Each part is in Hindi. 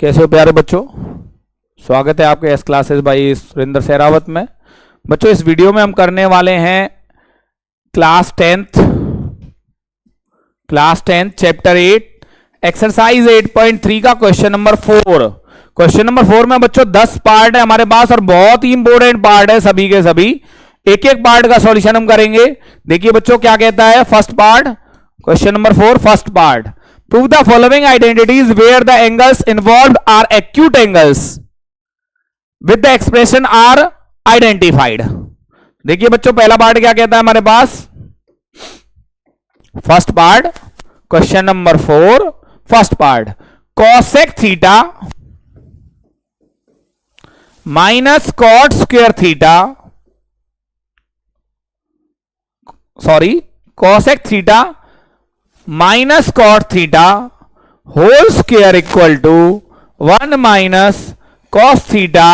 कैसे हो प्यारे बच्चों, स्वागत है आपके S classes by Surendra Sehrawat में। बच्चों इस वीडियो में हम करने वाले हैं क्लास टेंथ चैप्टर 8 एक्सरसाइज 8.3 का क्वेश्चन नंबर 4। क्वेश्चन नंबर 4 में बच्चों 10 पार्ट है हमारे पास और बहुत ही इंपॉर्टेंट पार्ट है, सभी के सभी एक एक पार्ट का सॉल्यूशन हम करेंगे। देखिए बच्चों क्या कहता है first part, question number 4 first part. Prove the following identities where the angles involved are acute angles with the expression are identified। देखिए बच्चों पहला पार्ट क्या कहता है हमारे पास, first part question number 4 first part, cosec theta minus cot square theta, sorry cosec theta minus cot theta whole square equal to 1 minus cos theta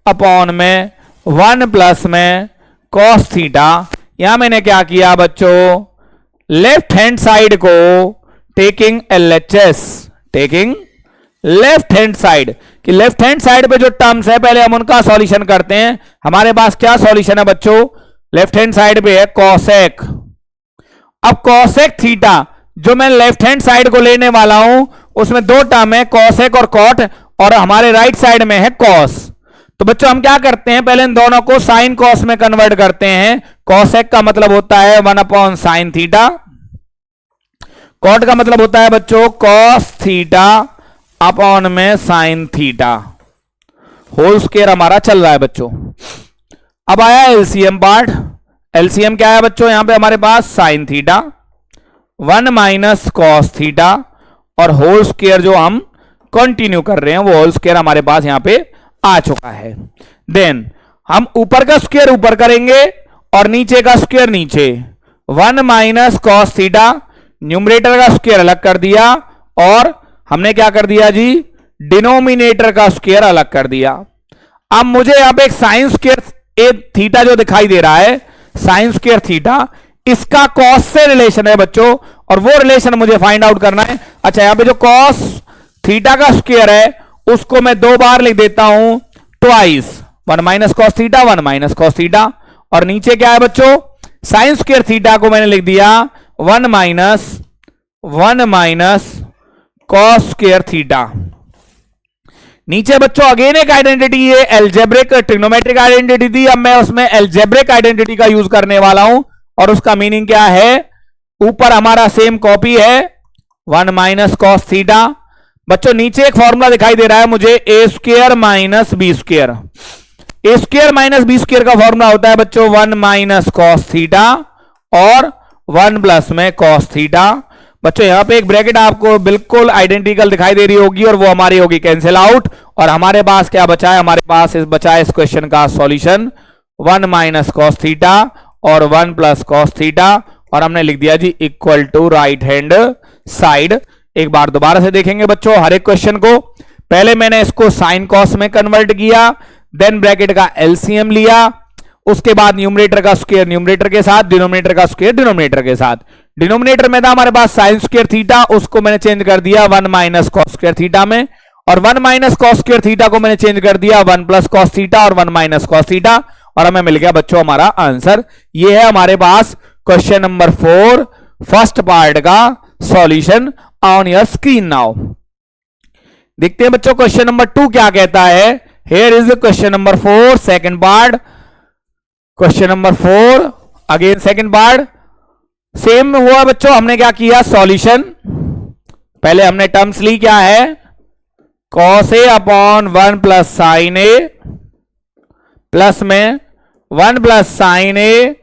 upon में 1 प्लस में कॉस थीटा। यहां मैंने क्या किया बच्चों, लेफ्ट हैंड साइड को taking LHS, taking left hand side कि लेफ्ट हैंड साइड पे जो टर्म्स है पहले हम उनका सॉल्यूशन करते हैं। हमारे पास क्या सॉल्यूशन है बच्चों, लेफ्ट हैंड साइड पे है कॉसेक। अब कॉसेक थीटा जो मैं लेफ्ट हैंड साइड को लेने वाला हूं उसमें दो टर्म है कॉसेक और कॉट, और हमारे राइट साइड में है कॉस। तो बच्चों हम क्या करते हैं, पहले इन दोनों को साइन कॉस में कन्वर्ट करते हैं। कॉसेक का मतलब होता है 1 अपॉन साइन थीटा, कॉट का मतलब होता है बच्चों कॉस थीटा अपॉन में साइन थीटा, होल स्क्वायर हमारा चल रहा है बच्चों। अब आया एलसीएम पार्ट, एलसीएम क्या है बच्चों, यहां पे हमारे पास sine theta 1 minus cos theta और होल स्क्वायर जो हम कंटिन्यू कर रहे हैं वो होल स्क्वायर हमारे पास यहां पे आ चुका है। देन हम ऊपर का स्क्वायर ऊपर करेंगे और नीचे का स्क्वायर नीचे, 1 माइनस कॉस थीटा, न्यूमरेटर का स्क्वायर अलग कर दिया और हमने क्या कर दिया जी, डिनोमिनेटर का स्क्वायर अलग कर दिया। अब मुझे यहां पे एक साइन स्क्वायर थीटा जो दिखाई दे रहा है, साइन स्क्वायर थीटा, इसका कॉस से रिलेशन है बच्चों और वो रिलेशन मुझे फाइंड आउट करना है। अच्छा यहां पे जो कॉस थीटा का स्क्वायर है उसको मैं दो बार लिख देता हूं twice, 1 minus cos theta 1 minus cos theta, और नीचे क्या है बच्चों, साइन स्क्वायर थीटा को मैंने लिख दिया 1 माइनस कॉस स्क्वायर थीटा। नीचे बच्चों अगेन एक आइडेंटिटी है एल्जेब्रिक ट्रिग्नोमेट्रिक आइडेंटिटी थी, अब मैं उसमें एल्जेब्रिक आइडेंटिटी का यूज करने वाला हूं और उसका मीनिंग क्या है, ऊपर हमारा सेम कॉपी है 1 माइनस कॉस थीटा। बच्चों नीचे एक फॉर्मूला दिखाई दे रहा है मुझे ए स्क्वायर माइनस बी स्क्वायर, ए स्क्वायर माइनस बी स्क्वायर का फॉर्मूला होता है बच्चों 1 माइनस कॉस थीटा और 1 प्लस में कॉस थीटा। बच्चों यहां पे एक ब्रैकेट आपको बिल्कुल आइडेंटिकल दिखाई दे रही होगी और वो हमारी होगी कैंसिल आउट, और हमारे पास क्या बचा है, हमारे पास बचा है इस क्वेश्चन का सॉल्यूशन 1 माइनस कॉस थीटा और 1 प्लस कॉस थीटा, और हमने लिख दिया जी equal to right hand side. एक बार दोबारा से देखेंगे बच्चों हर एक क्वेश्चन को, पहले मैंने इसको साइन कॉस में कन्वर्ट किया, देन ब्रैकेट का एलसीएम लिया, उसके बाद न्यूमरेटर का स्क्वायर न्यूमरेटर के साथ, डिनोमिनेटर का स्क्वायर डिनोमिनेटर के साथ। डिनोमिनेटर में था हमारे पास साइन स्क्वायर थीटा, उसको मैंने चेंज कर दिया 1 माइनस कॉस स्क्वायर थीटा में, और 1 माइनस कॉस स्क्वायर थीटा को मैंने चेंज कर दिया 1 प्लस कॉस थीटा और 1 माइनस कॉस थीटा, और हमें मिल गया बच्चों हमारा आंसर। ये है हमारे पास क्वेश्चन नंबर 4 फर्स्ट पार्ट का solution on your screen now. देखते हैं बच्चों क्वेश्चन नंबर 2 क्या कहता है। Here is question number 4 second part, question number 4 again second part, same हुआ बच्चों। हमने क्या किया सॉल्यूशन, पहले हमने टर्म्स ली क्या है, कॉस ए अपॉन 1 प्लस साइन ए प्लस में 1 प्लस साइन ए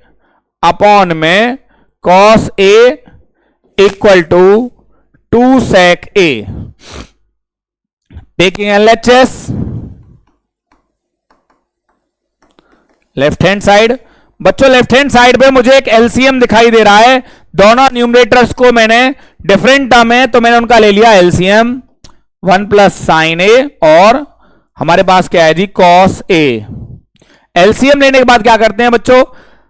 अपॉन में cos A equal to 2 sec a, taking LHS left hand side. बच्चों लेफ्ट हैंड साइड पे मुझे एक एलसीएम दिखाई दे रहा है, दोनों न्यूमरेटर्स को मैंने डिफरेंट टर्म है तो मैंने उनका ले लिया एलसीएम 1 प्लस साइन ए और हमारे पास क्या है जी कॉस ए। एलसीएम लेने के बाद क्या करते हैं बच्चों,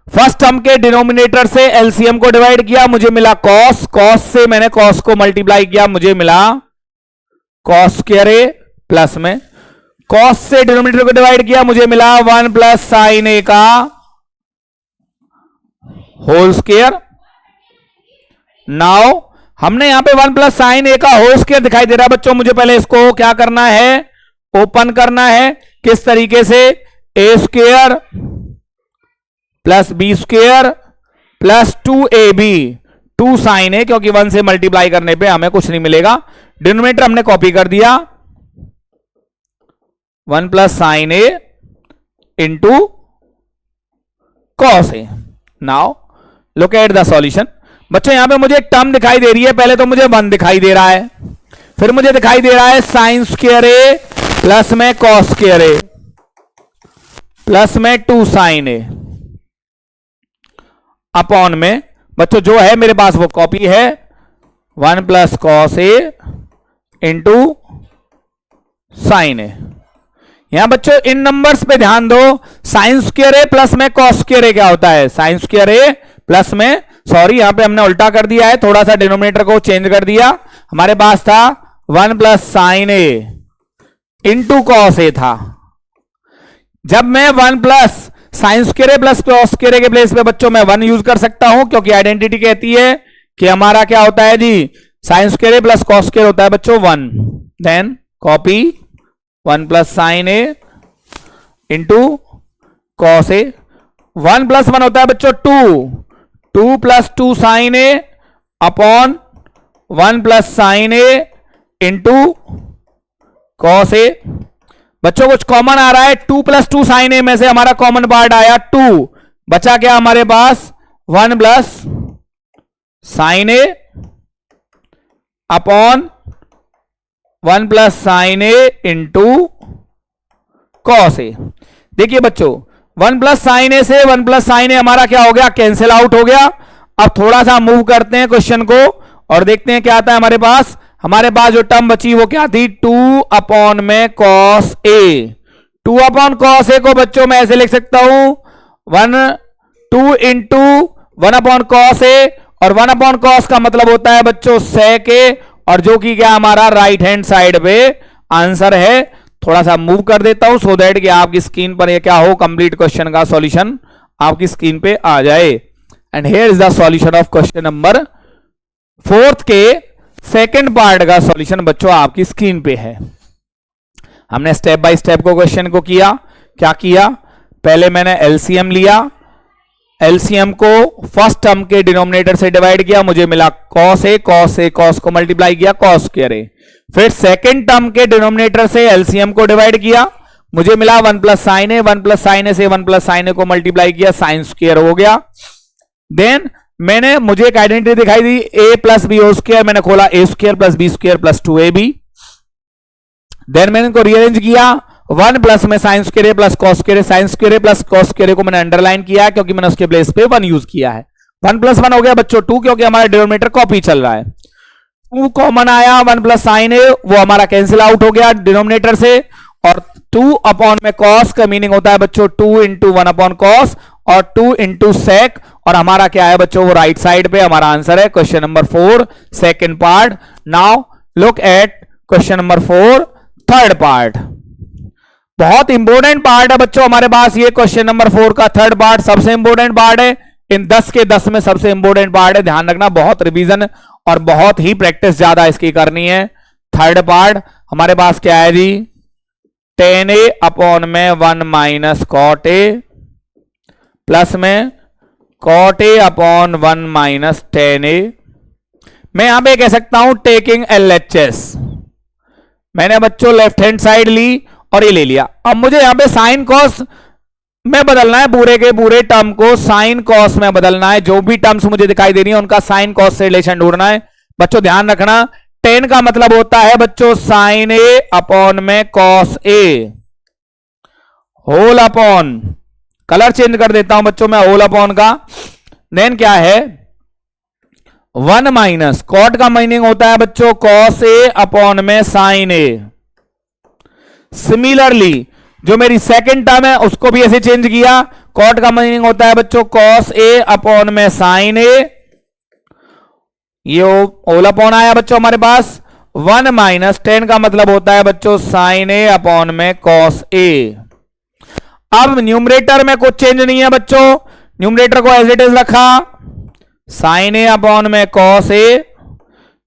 फर्स्ट टर्म के डिनोमिनेटर से एलसीएम को डिवाइड किया, मुझे मिला कॉस, कॉस से मैंने कॉस को मल्टीप्लाई किया, मुझे मिला कॉस स्क्वायर ए प्लस में कॉस से डिनोमिनेटर को डिवाइड किया, मुझे मिला 1 प्लस साइन ए का होल स्क्वायर। नाउ हमने यहां पे 1 प्लस साइन ए का होल स्क्वायर दिखाई दे रहा है बच्चों, मुझे पहले इसको क्या करना है, ओपन करना है। किस तरीके से, A square plus B square plus 2ab, 2 sine A, क्योंकि 1 से मल्टीप्लाई करने पे हमें कुछ नहीं मिलेगा। डिनोमिनेटर हमने कॉपी कर दिया, 1 plus sine A into cos A. Now look at the solution. बच्चों यहां पे मुझे एक टर्म दिखाई दे रही है, पहले तो मुझे 1 दिखाई दे रहा है, फिर मुझे दिखाई दे रहा है साइन स्क्वायर ए प्लस में कॉस स्क्वायर ए प्लस में 2 साइन ए अपॉन में बच्चों जो है मेरे पास वो कॉपी है, 1 प्लस कॉस ए इंटू साइन ए। यहां बच्चों इन नंबर्स पे ध्यान दो, साइन स्क्वायर ए प्लस में कॉस स्क्वायर ए क्या होता है, साइन स्क्वायर ए प्लस में, सॉरी यहां पे हमने उल्टा कर दिया है, थोड़ा सा डिनोमिनेटर को चेंज कर दिया। हमारे पास था 1 plus sine A into cos A था। जब मैं 1 प्लस साइन स्क्वायर ए प्लस कॉस स्क्वायर ए के प्लेस पे बच्चों मैं 1 यूज कर सकता हूं, क्योंकि आइडेंटिटी कहती है कि हमारा क्या होता है जी, साइन स्क्वायर ए प्लस कॉस स्क्वायर होता है बच्चों 1। Then copy 1 plus sine A into cos A, 1 plus 1 होता है बच्चों 2 plus 2 sine a upon 1 plus sine A into cos A. बच्चों कुछ कॉमन आ रहा है, 2 प्लस 2 साइन ए में से हमारा कॉमन पार्ट आया 2, बचा क्या हमारे पास 1 plus sine a upon 1 plus sine A into cos A. देखिए बच्चों 1 प्लस साइन ए से 1 प्लस साइन ए हमारा क्या हो गया, कैंसिल आउट हो गया। अब थोड़ा सा मूव करते हैं क्वेश्चन को और देखते हैं क्या आता है हमारे पास। हमारे पास जो टर्म बची वो क्या थी, 2 अपॉन में cos A. 2 upon cos A को बच्चों मैं ऐसे लिख सकता हूं 2 इंटू 1 अपॉन कॉस ए, और 1 अपॉन कॉस का मतलब होता है बच्चों सेक ए, और जो कि क्या हमारा राइट हैंड साइड पे आंसर है। थोड़ा सा मूव कर देता हूं सो दैट कि आपकी स्क्रीन पर ये क्या हो, कंप्लीट क्वेश्चन का सॉल्यूशन आपकी स्क्रीन पे आ जाए। And here is the solution of question number 4 के सेकंड पार्ट का सॉल्यूशन बच्चों आपकी स्क्रीन पे है। हमने स्टेप बाय स्टेप को क्वेश्चन को किया। क्या किया, पहले मैंने एलसीएम लिया, एलसीएम को फर्स्ट टर्म के डिनोमिनेटर से डिवाइड किया, मुझे मिला cos A, cos A cos को मल्टीप्लाई किया कॉस स्क्वायर ए। फिर सेकंड टर्म के डिनोमिनेटर से एलसीएम को डिवाइड किया, मुझे मिला 1 plus sine A, 1 plus sine a से 1 प्लस साइन ए को मल्टीप्लाई किया, साइन स्क्वायर हो गया। देन मैंने मुझे एक आइडेंटिटी दिखाई दी a plus b whole square, मैंने खोला a square plus B square plus 2ab। Then मैंने इनको रीअरेंज किया, 1 प्लस में sine square A plus cos square a, sine square A plus cos square a को मैंने अंडरलाइन किया क्योंकि मैंने उसके प्लेस पे 1 यूज किया है। 1 प्लस 1 हो गया बच्चों 2, क्योंकि हमारा डिनोमिनेटर कॉपी चल रहा है। 2 कॉमन आया, 1 प्लस साइन ए वो हमारा कैंसिल आउट हो गया डिनोमिनेटर से, और 2 अपॉन में कॉस का मीनिंग होता है बच्चों 2 इंटू 1 अपॉन कॉस और 2 इंटू सेक, और हमारा क्या है बच्चों वो राइट साइड पे हमारा आंसर है question number 4 second part. Now look eight question number 4 third part. बहुत इंपॉर्टेंट पार्ट है बच्चों हमारे पास ये क्वेश्चन नंबर 4 का थर्ड पार्ट, सबसे इंपॉर्टेंट पार्ट है, इन 10 के 10 में सबसे इंपॉर्टेंट पार्ट है। ध्यान रखना, बहुत रिवीजन और बहुत ही प्रैक्टिस ज्यादा इसकी करनी है। थर्ड पार्ट हमारे पास क्या है जी, tan a अपॉन में 1 माइनस कॉट ए प्लस में cot a upon 1 minus tan a। मैं यहां पे कह सकता हूं टेकिंग LHS, मैंने बच्चों लेफ्ट हैंड साइड ली और ये ले लिया। अब मुझे यहां पे साइन कॉस में बदलना है, पूरे के पूरे टर्म को साइन कॉस में बदलना है। जो भी टर्म्स मुझे दिखाई दे रही है उनका साइन कॉस से रिलेशन ढूंढना है। बच्चों ध्यान रखना, tan का मतलब होता है बच्चों साइन ए अपॉन में cos A whole upon, colour change कर देता हूं बच्चों मैं होल अपॉन का। देन क्या है 1 माइनस कॉट का मीनिंग होता है बच्चों कॉस ए अपॉन में साइन ए। सिमिलरली जो मेरी सेकंड टर्म है उसको भी ऐसे चेंज किया, कॉट का मीनिंग होता है बच्चों कॉस ए अपॉन में साइन ए, ये ओल अपॉन आया बच्चों हमारे पास, 1 माइनस टेन का मतलब होता है बच्चों साइन ए अपॉन में कॉस ए। अब न्यूमरेटर में कुछ चेंज नहीं है बच्चों, न्यूमरेटर को एज इट इज रखा, साइन ए अपॉन में कॉस ए।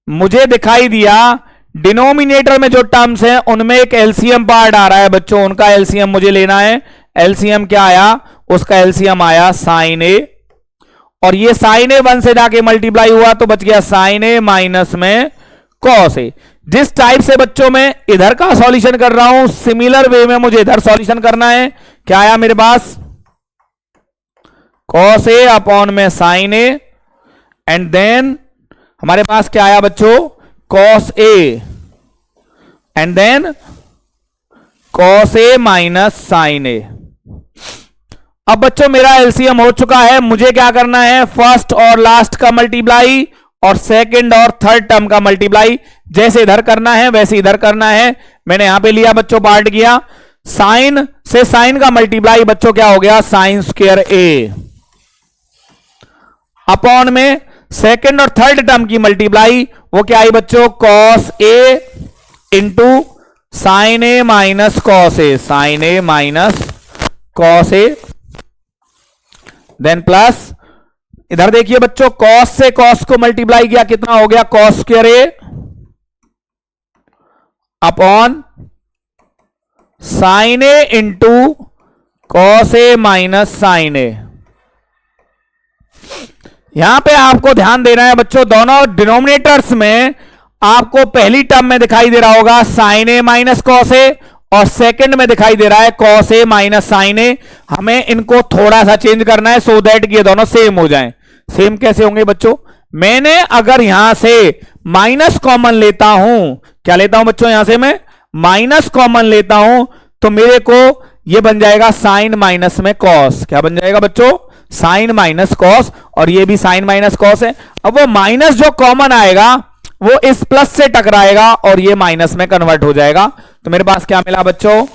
मुझे दिखाई दिया डिनोमिनेटर में जो टर्म्स हैं उनमें एक एलसीएम पार्ट आ रहा है बच्चों, उनका एलसीएम मुझे लेना है। एलसीएम क्या आया, उसका एलसीएम आया साइन ए, और ये साइन ए 1 से जाके मल्टीप्लाई हुआ तो बच गया साइन ए माइनस में कॉस ए। जिस टाइप से बच्चों में इधर का सॉल्यूशन कर रहा हूं, सिमिलर वे में मुझे इधर सॉल्यूशन करना है। क्या आया मेरे पास, कॉस ए अपॉन में साइन ए, एंड देन हमारे पास क्या आया बच्चों, cos A, and then cos A minus sine A. अब बच्चों मेरा एलसीएम हो चुका है, मुझे क्या करना है, फर्स्ट और लास्ट का मल्टीप्लाई और सेकंड और थर्ड टर्म का मल्टीप्लाई। जैसे इधर करना है वैसे इधर करना है। मैंने यहां पे लिया बच्चों, पार्ट किया, साइन से साइन का मल्टीप्लाई बच्चों क्या हो गया, साइन स्क्वायर ए, अपॉन में सेकंड और थर्ड टर्म की मल्टीप्लाई, वो क्या आई बच्चों, cos A into sine A minus cos A, sign A minus cos A, then plus इधर देखिए बच्चों, कॉस से कॉस को मल्टीप्लाई किया, कितना हो गया, cos square A upon sine A into cos A minus sine ए। यहां पे आपको ध्यान देना है बच्चों, दोनों डिनोमिनेटर्स में आपको पहली टर्म में दिखाई दे रहा होगा साइन ए माइनस कॉस ए, और सेकंड में दिखाई दे रहा है कॉस ए माइनस साइन ए। हमें इनको थोड़ा सा चेंज करना है सो दैट ये दोनों सेम हो जाएं। सेम कैसे होंगे बच्चों, मैंने अगर यहां से माइनस कॉमन लेता हूं, क्या लेता हूं बच्चों, यहां से मैं माइनस कॉमन लेता हूं तो मेरे को ये बन जाएगा साइन माइनस में कॉस। क्या बन जाएगा बच्चों, साइन माइनस कॉस, और ये भी साइन माइनस कॉस है। अब वो माइनस जो कॉमन आएगा वो इस प्लस से टकराएगा और ये माइनस में कन्वर्ट हो जाएगा। तो मेरे पास क्या मिला बच्चों,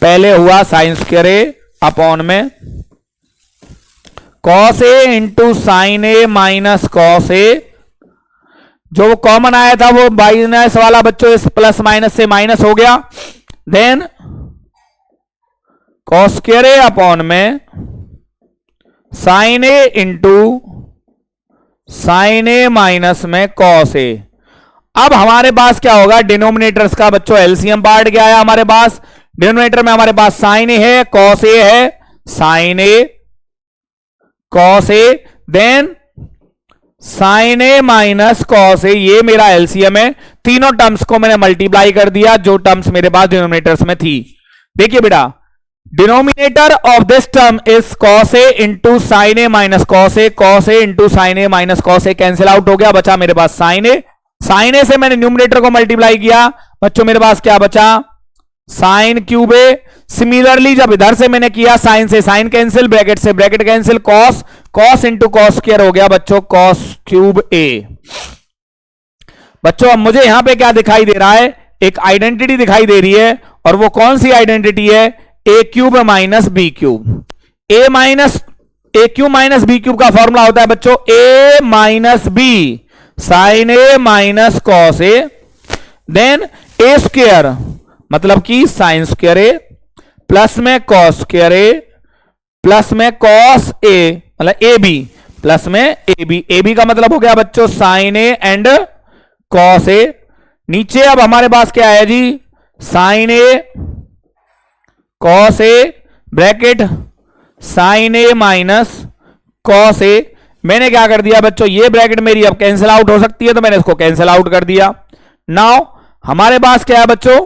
पहले हुआ साइन स्क्वायर ए अपॉन में cos A into sine A minus cos ए, जो कॉमन आया था वो माइनस वाला बच्चों इस प्लस माइनस से माइनस हो गया, देन कॉस स्क्वायर ए अपॉन में sine A into sine A minus में कॉस ए। अब हमारे पास क्या होगा, डिनोमिनेटर्स का बच्चों एलसीएम पार्ट क्या है हमारे पास, डिनोमिनेटर में हमारे पास साइन ए है, कॉस ए है, sign a cos A, then sign A minus cos ए, ये मेरा एलसीएम है। तीनों टर्म्स को मैंने मल्टीप्लाई कर दिया जो टर्म्स मेरे पास डिनोमिनेटर्स में थी। देखिए बेटा, denominator of this term is cos A into sine A minus cos A, cos A into sine A minus cos A cancel out हो गया, बचा मेरे पास साइन ए। साइन ए से मैंने न्यूमरेटर को मल्टीप्लाई किया बच्चों, मेरे पास क्या बचा, साइन क्यूब ए। सिमिलरली जब इधर से मैंने किया साइन से साइन कैंसिल, ब्रैकेट से bracket cancel, cos, cos into cos square हो गया बच्चों कॉस क्यूब ए। बच्चों अब मुझे यहां पे क्या दिखाई दे रहा है, एक आइडेंटिटी दिखाई दे रही है, और वो कौन सी आइडेंटिटी है, ए क्यूब माइनस बी क्यूब। ए क्यूब माइनस बी क्यूब का फॉर्मूला होता है बच्चों ए minus B sign A minus cos A, then A square मतलब कि साइन स्क्वायर ए प्लस में कॉस स्क्वायर ए प्लस में कॉस ए मतलब ए बी प्लस में ए बी। ए बी का मतलब हो गया बच्चों sine A and cos A. नीचे अब हमारे पास क्या है जी, sign a cos A bracket sign A minus cos ए। मैंने क्या कर दिया बच्चों, ये ब्रैकेट मेरी अब कैंसिल आउट हो सकती है तो मैंने इसको कैंसिल आउट कर दिया। नाउ हमारे पास क्या है बच्चों,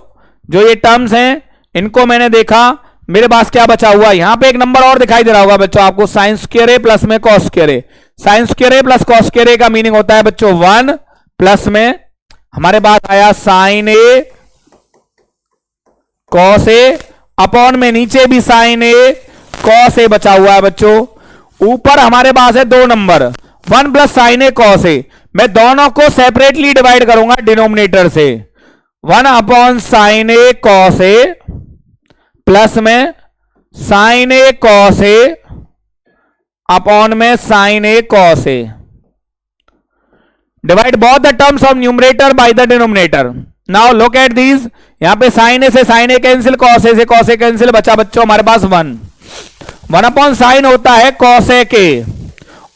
जो ये टर्म्स हैं इनको मैंने देखा, मेरे पास क्या बचा हुआ, यहां पे एक नंबर और दिखाई दे रहा होगा बच्चों आपको, साइन स्क्वायर ए प्लस में cos square a. Sine square A plus cos square ए का मीनिंग होता है बच्चों 1 प्लस में हमारे पास आया sign a cos A upon में नीचे भी साइन ए कॉस ए बचा हुआ है बच्चों। ऊपर हमारे पास है दो number 1 plus sine a cos a. मैं दोनों को सेपरेटली डिवाइड करूंगा डिनोमिनेटर से, 1 upon sine a cos a plus में sine a cos A upon में sine a cos a. Divide both the terms of numerator by the denominator. Now look at these, यहां पे साइन ए से sine a cancel, cos a से कॉस ए कैंसिल, बचा बच्चों हमारे पास 1 अपॉन साइन होता है कॉस ए के,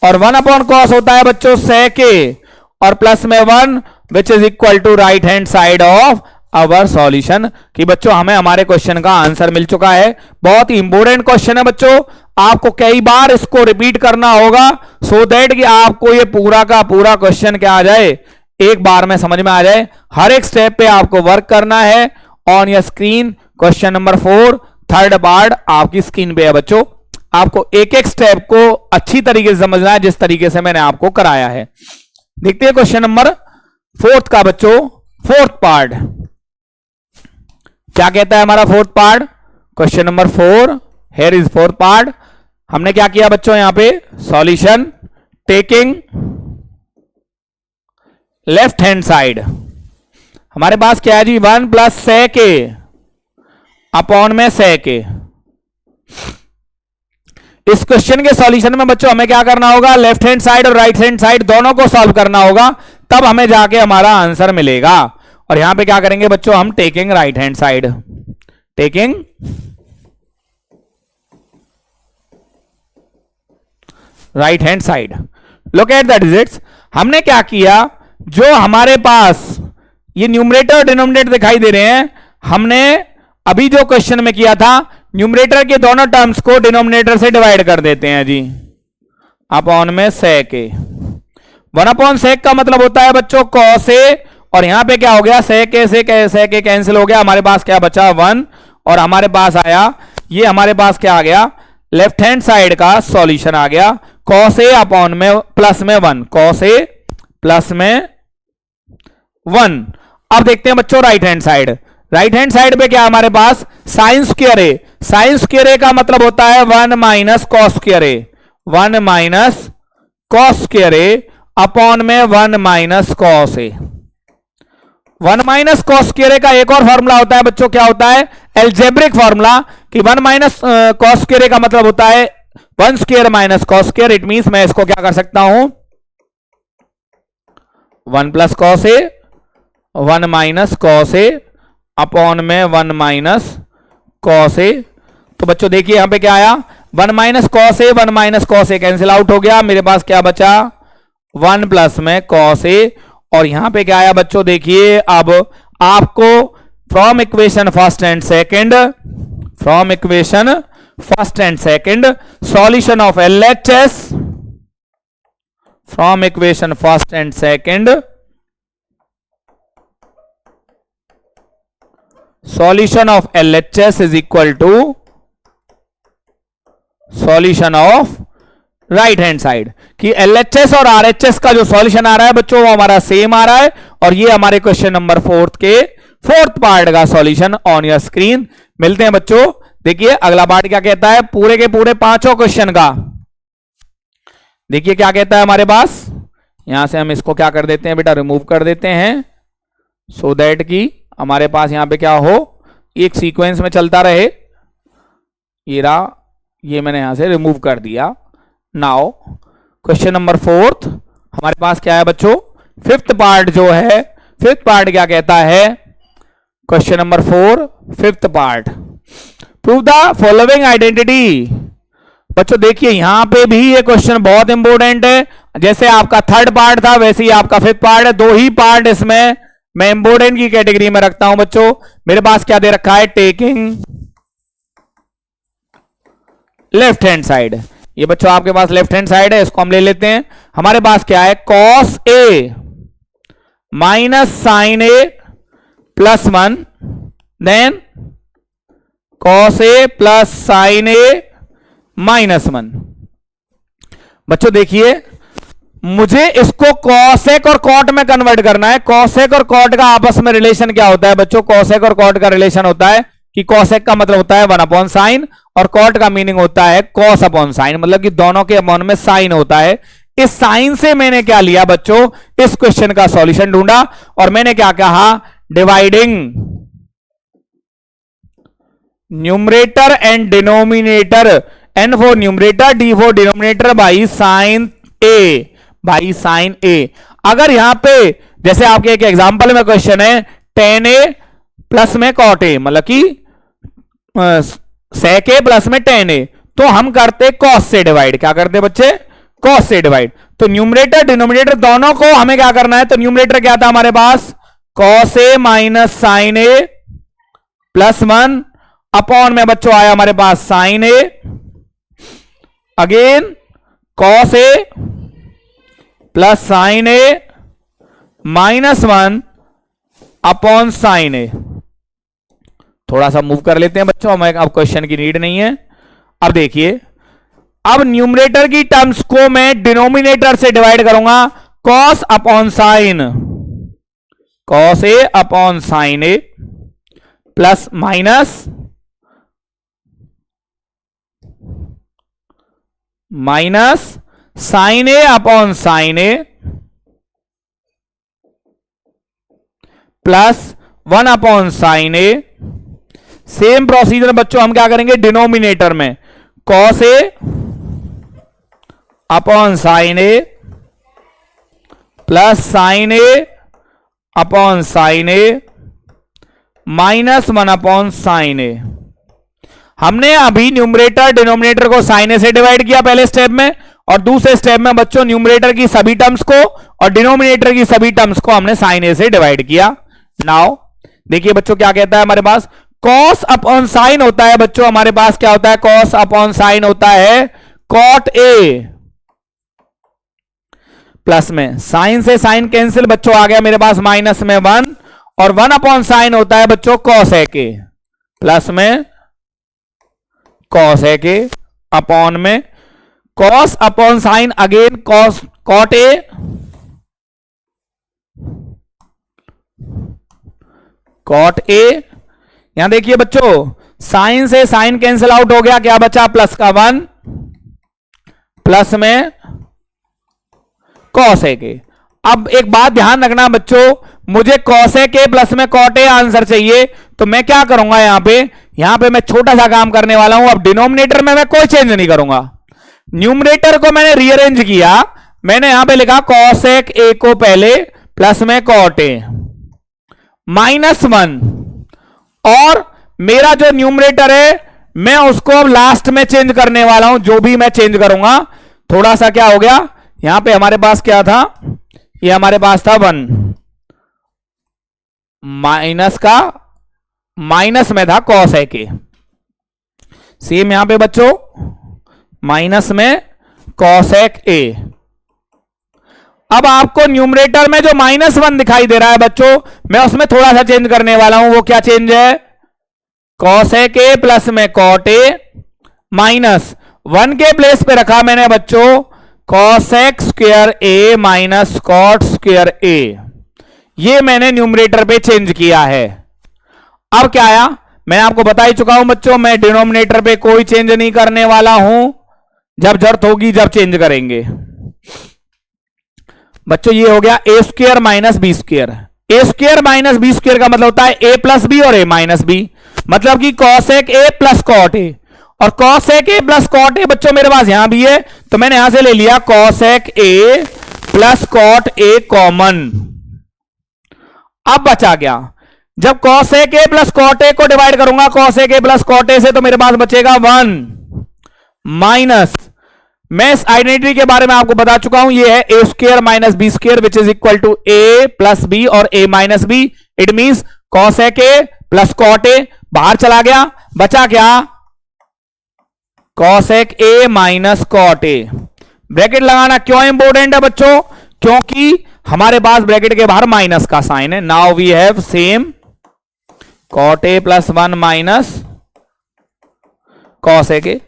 और 1 अपॉन कॉस होता है बच्चों सेक के, और प्लस में 1 which is equal to right hand side of our solution. कि बच्चों हमें हमारे क्वेश्चन का आंसर मिल चुका है। बहुत ही इंपॉर्टेंट क्वेश्चन है बच्चों, आपको कई बार इसको रिपीट करना होगा सो दैट कि आपको ये पूरा का पूरा क्वेश्चन क्या आ जाए, एक बार में समझ में आ जाए। हर एक स्टेप पे आपको वर्क करना है। On your screen question number 4 third part आपकी स्क्रीन पे है बच्चों। आपको एक एक स्टेप को अच्छी तरीके से समझना है, जिस तरीके से मैंने आपको कराया है। देखते हैं क्वेश्चन नंबर 4 का बच्चों, फोर्थ पार्ट क्या कहता है हमारा fourth part. Question number 4, here is fourth part. हमने क्या किया बच्चों, यहां पे solution taking left hand side, हमारे पास क्या है जी 1 प्लस सेक ए अपॉन में सेक ए। इस क्वेश्चन के सॉल्यूशन में बच्चों हमें क्या करना होगा, लेफ्ट हैंड साइड और राइट हैंड साइड दोनों को सॉल्व करना होगा, तब हमें जाके हमारा आंसर मिलेगा। और यहां पे क्या करेंगे बच्चों, हम taking right hand side, taking right hand side. Look at the digits. हमने क्या किया, जो हमारे पास ये न्यूमरेटर और डिनोमिनेटर दिखाई दे रहे हैं, हमने अभी जो क्वेश्चन में किया था, न्यूमरेटर के दोनों टर्म्स को डिनोमिनेटर से डिवाइड कर देते हैं जी, अपॉन में सेक ए। 1 अपॉन सेक का मतलब होता है बच्चों कॉस ए, और यहां पे क्या हो गया, सेक ए से सेक ए कैंसिल हो गया, हमारे पास क्या बचा 1, और हमारे पास आया ये, हमारे पास क्या आ गया, लेफ्ट हैंड साइड का सॉल्यूशन आ गया कॉस ए अपॉन में प्लस में 1, कॉस ए प्लस में 1। अब देखते हैं बच्चों right hand side. Right hand side पे क्या हमारे पास sign square a, sine square ए का मतलब होता है 1 माइनस कॉस स्क्वायर ए, 1 माइनस कॉस स्क्वायर ए अपॉन में 1 माइनस कॉस ए। 1 माइनस कॉस स्क्वायर ए का एक और फॉर्मूला होता है बच्चों, क्या होता है, एल्जेब्रिक फॉर्मूला, कि 1 माइनस कॉस स्क्वायर ए का मतलब होता है 1 square minus cos square. It means मैं इसको क्या कर सकता हूं, 1 प्लस कॉस ए 1 माइनस कॉस ए अपॉन में 1 माइनस कॉस ए। तो बच्चों देखिए यहां पे क्या आया, 1 माइनस कॉस ए 1 माइनस कॉस ए कैंसिल आउट हो गया, मेरे पास क्या बचा 1 प्लस में कॉस ए। और यहां पे क्या आया बच्चों, देखिए अब आपको from equation first and second, from equation first and second solution of LHS, from equation first and second solution of LHS is equal to solution of right hand side. कि LHS और RHS का जो सॉल्यूशन आ रहा है बच्चों वो हमारा सेम आ रहा है, और ये हमारे क्वेश्चन नंबर 4 के फोर्थ पार्ट का सॉल्यूशन ऑन योर स्क्रीन। मिलते हैं बच्चों, देखिए अगला पार्ट क्या कहता है, पूरे के पूरे पांचों क्वेश्चन का। देखिए क्या कहता है हमारे पास, यहां से हम इसको क्या कर देते हैं बेटा, रिमूव कर देते हैं, सो दैट कि हमारे पास यहां पे क्या हो, एक सीक्वेंस में चलता रहे। ये रहा, ये मैंने यहां से रिमूव कर दिया। नाउ क्वेश्चन नंबर 4 हमारे पास क्या है बच्चों, फिफ्थ पार्ट जो है, फिफ्थ पार्ट क्या कहता है, question number 4 fifth part, prove the following identity. बच्चों देखिए यहां पे भी ये क्वेश्चन बहुत इंपॉर्टेंट है, जैसे आपका थर्ड पार्ट था वैसे ही आपका फिफ्थ पार्ट है। दो ही पार्ट इसमें मैं इंपॉर्टेंट की कैटेगरी में रखता हूं बच्चों। मेरे पास क्या दे रखा है, टेकिंग लेफ्ट हैंड साइड। ये बच्चों आपके पास लेफ्ट हैंड साइड है, इसको हम ले लेते हैं। हमारे पास क्या है, cos A minus sine A plus 1, then cos a plus sine A minus 1। बच्चों देखिए मुझे इसको कॉसेक और कॉट में कन्वर्ट करना है। कॉसेक और कॉट का आपस में रिलेशन क्या होता है बच्चों, कॉसेक और कॉट का रिलेशन होता है कि कॉसेक का मतलब होता है 1 अपॉन साइन, और कॉट का मीनिंग होता है कॉस अपॉन साइन, मतलब कि दोनों के अपॉन में साइन होता है। इस साइन से मैंने क्या लिया बच्चों, इस क्वेश्चन का सॉल्यूशन ढूंढा, और मैंने क्या कहा, dividing numerator and denominator, N for numerator D for denominator by sine A by sine A. अगर यहां पे जैसे आपके एक एग्जांपल में क्वेश्चन है टेन ए प्लस में कॉट ए, मतलब कि सेक ए प्लस में टेन ए, तो हम करते कॉस से डिवाइड। क्या करते बच्चे? कॉस से डिवाइड। तो न्यूमरेटर डिनोमिनेटर दोनों को हमें क्या करना है? तो न्यूमरेटर क्या था हमारे पास? Cos A minus sine A plus one upon में बच्चों आया हमारे पास sine A, again cos a plus sine A minus one upon sine ए। थोड़ा सा मूव कर लेते हैं बच्चों, हमें अब क्वेश्चन की नीड नहीं है। अब देखिए, अब न्यूमरेटर की टर्म्स को मैं डिनोमिनेटर से डिवाइड करूंगा, cos upon sign, cos A upon sine A plus minus minus sine a upon sine A plus one upon sine A. Same procedure बच्चों हम क्या करेंगे डिनोमिनेटर में, cos A upon sine A plus sine a upon sine A minus one upon sine ए। हमने अभी न्यूमरेटर डिनोमिनेटर को साइन ए से डिवाइड किया पहले स्टेप में, और दूसरे स्टेप में बच्चों न्यूमरेटर की सभी टर्म्स को और डिनोमिनेटर की सभी टर्म्स को हमने साइन ए से डिवाइड किया। नाउ देखिए बच्चों क्या कहता है हमारे पास, कॉस अपॉन साइन होता है बच्चों, हमारे पास क्या होता है? कॉस अपॉन साइन होता है कॉट ए, प्लस में साइन से साइन कैंसिल बच्चों आ गया मेरे पास माइनस में वन, और वन अपॉन साइन होता है बच्चों कॉस ए के, प्लस में कॉस ए के अपॉन में cos upon sine again cos cot a cot a. यहां देखिए बच्चों साइन से साइन कैंसिल आउट हो गया, क्या बचा? प्लस का वन प्लस में कॉस ए के। अब एक बात ध्यान रखना बच्चों, मुझे कॉस ए के प्लस में कॉट ए आंसर चाहिए, तो मैं क्या करूंगा यहां पे मैं छोटा सा काम करने वाला हूं। अब डिनोमिनेटर में मैं कोई चेंज नहीं करूंगा, न्यूमरेटर को मैंने रीअरेंज किया, मैंने यहां पे लिखा कॉसेक ए को पहले प्लस में कॉट ए माइनस वन, और मेरा जो न्यूमरेटर है मैं उसको अब लास्ट में चेंज करने वाला हूं। जो भी मैं चेंज करूंगा थोड़ा सा क्या हो गया, यहां पे हमारे पास क्या था? ये हमारे पास था वन, माइनस का माइनस में था कॉसेक ए, सेम यहां पे बच्चों माइनस में कॉसेक ए। अब आपको न्यूमरेटर में जो माइनस वन दिखाई दे रहा है बच्चों, मैं उसमें थोड़ा सा चेंज करने वाला हूं। वो क्या चेंज है? कॉसेक ए प्लस में कॉट ए माइनस वन के प्लेस पे रखा मैंने बच्चों कॉसेक स्क्वायर ए माइनस कॉट स्क्वायर ए। ये मैंने न्यूमरेटर पे चेंज किया है। अब क्या आया? मैं आपको बता ही चुका हूं बच्चों, मैं डिनोमिनेटर पे कोई चेंज नहीं करने वाला हूं, जब जरूरत होगी जब चेंज करेंगे बच्चों। ये हो गया ए स्क्वायर माइनस बी स्क्वायर। ए स्क्वायर माइनस बी स्क्वायर का मतलब होता है ए प्लस बी और ए माइनस बी, मतलब कि cosec A plus cot A, और cosec A plus cot A बच्चों मेरे पास यहां भी है, तो मैंने यहां से ले लिया cosec A plus cot a common. अब बचा क्या? जब cosec A plus cot a को डिवाइड करूंगा cosec A plus cot a से, तो मेरे पास बचेगा वन माइनस, मैं इस आइडेंटिटी के बारे में आपको बता चुका हूं, ये है A square minus B square which is equal to A plus B और A minus B. It means cosec A plus cot A बाहर चला गया, बचा क्या? Cosec A minus cot A. Bracket लगाना क्यों इंपॉर्टेंट है बच्चों? क्योंकि हमारे पास ब्रैकेट के बाहर माइनस का साइन है। Now we have same cot a plus one minus cosec a.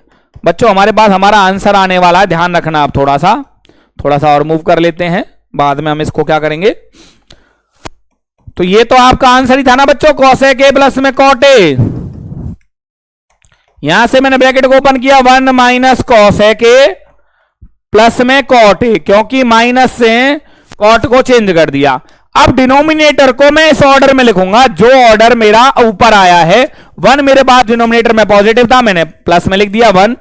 बच्चों हमारे पास हमारा आंसर आने वाला है, ध्यान रखना। आप थोड़ा सा और मूव कर लेते हैं, बाद में हम इसको क्या करेंगे। तो ये तो आपका आंसर ही था ना बच्चों, कॉसेक ए प्लस में कॉट ए। यहां से मैंने ब्रैकेट को ओपन किया, वन माइनस कॉसेक ए प्लस में कॉट ए, क्योंकि माइनस से कॉट को चेंज कर दिया। अब डिनोमिनेटर को मैं इस ऑर्डर में लिखूंगा जो ऑर्डर मेरा ऊपर आया है। वन मेरे पास डिनोमिनेटर में पॉजिटिव था, मैंने प्लस में लिख दिया वन,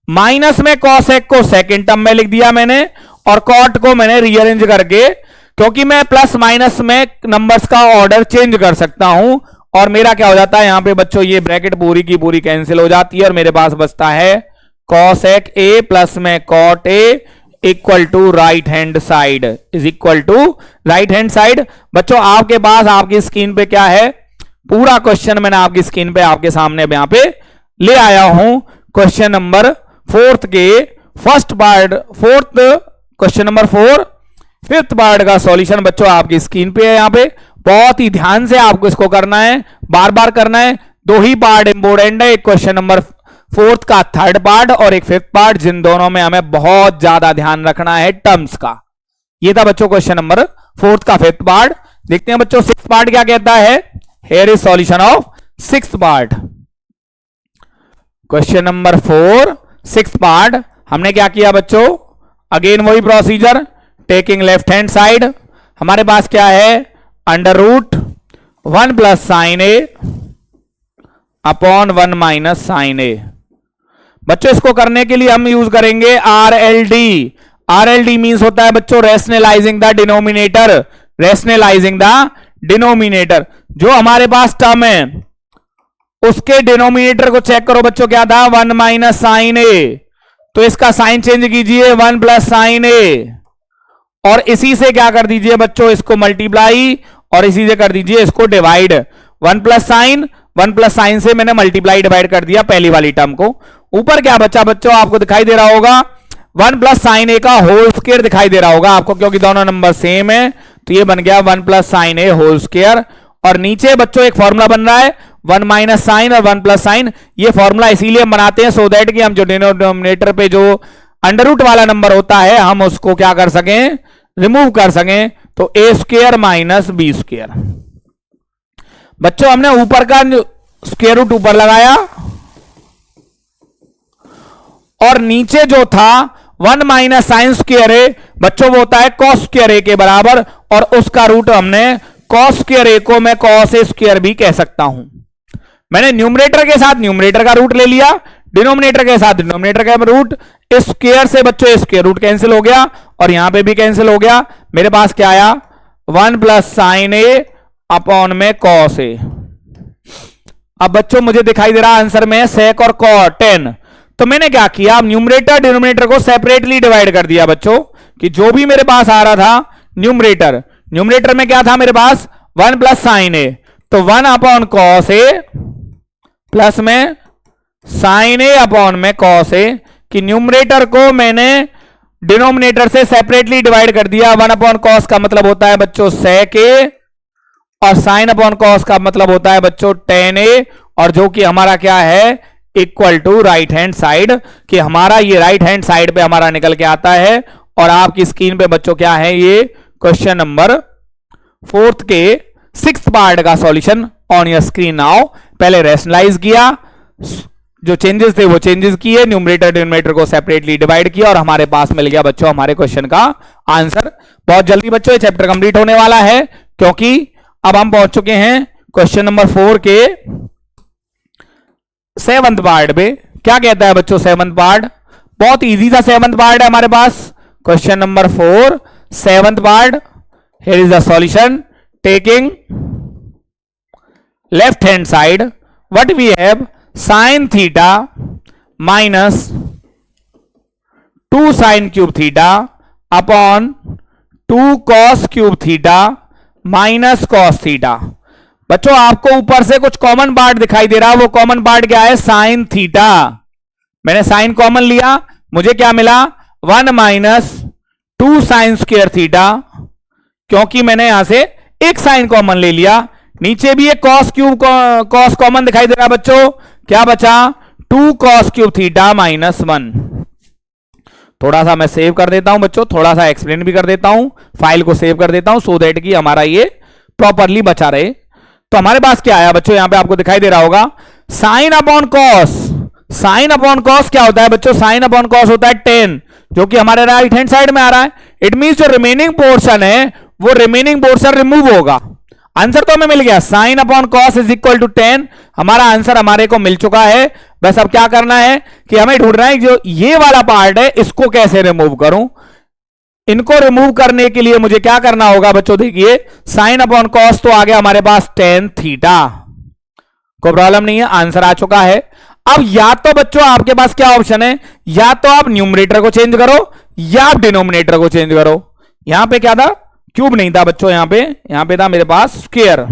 माइनस में कॉसेक को सेकंड टर्म में लिख दिया मैंने, और कॉट को मैंने रीअरेंज करके, क्योंकि मैं प्लस माइनस में नंबर्स का ऑर्डर चेंज कर सकता हूं, और मेरा क्या हो जाता है यहां पे बच्चों, ये ब्रैकेट पूरी की पूरी कैंसिल हो जाती है और मेरे पास बचता है cosec a प्लस में cot a equal to right hand side is equal to right hand side. बच्चों आपके पास आपकी स्क्रीन पे क्या है, पूरा क्वेश्चन मैंने आपकी स्क्रीन पे आपके सामने यहां पे ले आया हूं। क्वेश्चन नंबर फोर्थ के first part, fourth question number 4 fifth part का सॉल्यूशन बच्चों आपकी स्क्रीन पे है। यहां पे बहुत ही ध्यान से आपको इसको करना है, बार बार करना है। दो ही पार्ट इंपोर्टेंट है, एक क्वेश्चन नंबर फोर्थ का थर्ड पार्ट और एक फिफ्थ पार्ट, जिन दोनों में हमें बहुत ज्यादा ध्यान रखना है टर्म्स का। ये था बच्चों क्वेश्चन नंबर फोर्थ का फिफ्थ पार्ट। देखते हैं बच्चों सिक्स्थ पार्ट क्या कहता है। Here is solution of sixth part. Question number 4 sixth part, हमने क्या किया बच्चों, अगेन वही procedure, taking left hand side. हमारे पास क्या है, under root 1 plus sine a upon 1 minus sine ए। बच्चों इसको करने के लिए हम यूज करेंगे आरएलडी। आरएलडी मींस होता है बच्चों rationalising the denominator, rationalising the denominator. जो हमारे पास टर्म है उसके डिनोमिनेटर को चेक करो बच्चों, क्या था 1 माइनस साइन ए, तो इसका साइन चेंज कीजिए 1 प्लस साइन ए, और इसी से क्या कर दीजिए बच्चों इसको मल्टीप्लाई, और इसी से कर दीजिए इसको डिवाइड। 1 प्लस साइन से मैंने मल्टीप्लाई डिवाइड कर दिया पहली वाली टर्म को। ऊपर क्या बचा बच्चों, आपको दिखाई दे रहा होगा 1 प्लस साइन ए का होल स्क्वायर दिखाई दे रहा होगा आपको, क्योंकि दोनों नंबर सेम है, तो ये बन गया 1 प्लस साइन ए होल स्क्वायर। और नीचे बच्चों एक फॉर्मूला बन रहा है 1 माइनस साइन और 1 प्लस साइन। ये फॉर्मूला इसीलिए हम बनाते हैं सो दैट कि हम जो डिनोमिनेटर पे जो अंडर रूट वाला नंबर होता है हम उसको क्या कर सकें, रिमूव कर सकें। तो ए स्क्वायर माइनस बी स्क्वायर। बच्चों हमने ऊपर का स्क्वायर रूट ऊपर लगाया और नीचे जो था 1 माइनस साइन स्क्वायर ए बच्चों वो होता है कॉस स्क्वायर ए के बराबर, और उसका रूट हमने कॉस स्क्वायर ए को मैं कॉस ए स्क्वायर भी कह सकता हूं। मैंने न्यूमरेटर के साथ न्यूमरेटर का रूट ले लिया, डिनोमिनेटर के साथ डिनोमिनेटर का रूट। इस स्क्वायर से बच्चों स्क्वायर रूट कैंसिल हो गया और यहां पे भी कैंसिल हो गया। मेरे पास क्या आया 1 प्लस साइन ए अपॉन में कॉस ए। अब बच्चों मुझे दिखाई दे रहा आंसर में सेक और कॉट 10, तो मैंने क्या किया, न्यूमरेटर डिनोमिनेटर को सेपरेटली डिवाइड कर दिया बच्चों, कि जो भी मेरे पास आ रहा था न्यूमरेटर में क्या था मेरे पास 1 प्लस साइन ए, तो 1 अपॉन कॉस ए प्लस में साइन ए अपॉन में कॉस ए, कि न्यूमरेटर को मैंने डिनोमिनेटर से सेपरेटली डिवाइड कर दिया। 1 अपॉन कॉस का मतलब होता है बच्चों सेक ए, और साइन अपॉन कॉस का मतलब होता है बच्चों टेन ए, और जो कि हमारा क्या है equal to right hand side, कि हमारा ये राइट हैंड साइड पे हमारा निकल के आता है। और आपकी स्क्रीन पे बच्चों क्या है, ये क्वेश्चन नंबर 4 के 6th पार्ट का solution on your screen now. पहले रैशनलाइज किया, जो चेंजेस थे वो चेंजेस किए, न्यूमरेटर डिनोमिनेटर को सेपरेटली डिवाइड किया, और हमारे पास मिल गया बच्चों हमारे क्वेश्चन का आंसर। बहुत जल्दी बच्चों ये चैप्टर कंप्लीट होने वाला है, क्योंकि अब हम पहुंच चुके हैं क्वेश्चन नंबर 4 के 7th पार्ट पे। क्या कहता है बच्चों 7th पार्ट, बहुत इजी सा 7th पार्ट है हमारे पास। Question number 4 7th part, here is the solution. Taking left hand side, what we have, sine theta minus 2 sine cube theta upon 2 cos cube theta minus cos theta. बच्चों आपको ऊपर से कुछ कॉमन पार्ट दिखाई दे रहा है, वो कॉमन पार्ट क्या है, साइन थीटा। मैंने साइन कॉमन लिया, मुझे क्या मिला 1 माइनस 2 साइन स्क्वायर थीटा, क्योंकि मैंने यहां से एक साइन कॉमन ले लिया। नीचे भी एक कॉस कॉमन दिखाई दे रहा है बच्चों, क्या बचा 2 कॉस क्यूब थीटा माइनस 1। थोड़ा सा मैं सेव कर देता हूं बच्चों, थोड़ा सा एक्सप्लेन भी कर देता हूं, फाइल को सेव कर देता हूं सो दैट कि हमारा ये प्रॉपरली बचा रहे। तो हमारे पास क्या आया बच्चों, यहां पे आपको दिखाई दे रहा होगा sign upon cos. Sign upon cos क्या होता है बच्चों, साइन अपॉन कॉस होता है 10, जो कि हमारे राइट हैंड साइड में आ रहा है। इट मींस जो रिमेनिंग पोर्शन है वो रिमेनिंग पोर्शन रिमूव होगा। आंसर तो हमें मिल गया, sine upon cos is equal to 10। हमारा आंसर हमारे को मिल चुका है। बस अब क्या करना है कि हमें ढूंढना है जो ये वाला पार्ट है इसको कैसे रिमूव करूं। इनको रिमूव करने के लिए मुझे क्या करना होगा बच्चों, देखिए साइन अपॉन कॉस तो आ गया हमारे पास टेन थीटा, कोई प्रॉब्लम नहीं है, आंसर आ चुका है। अब या तो बच्चों आपके पास क्या ऑप्शन है, या तो आप न्यूमरेटर को चेंज करो या आप डिनोमिनेटर को चेंज करो। यहां पे क्या था, क्यूब नहीं था बच्चों, यहां पे था मेरे पास square.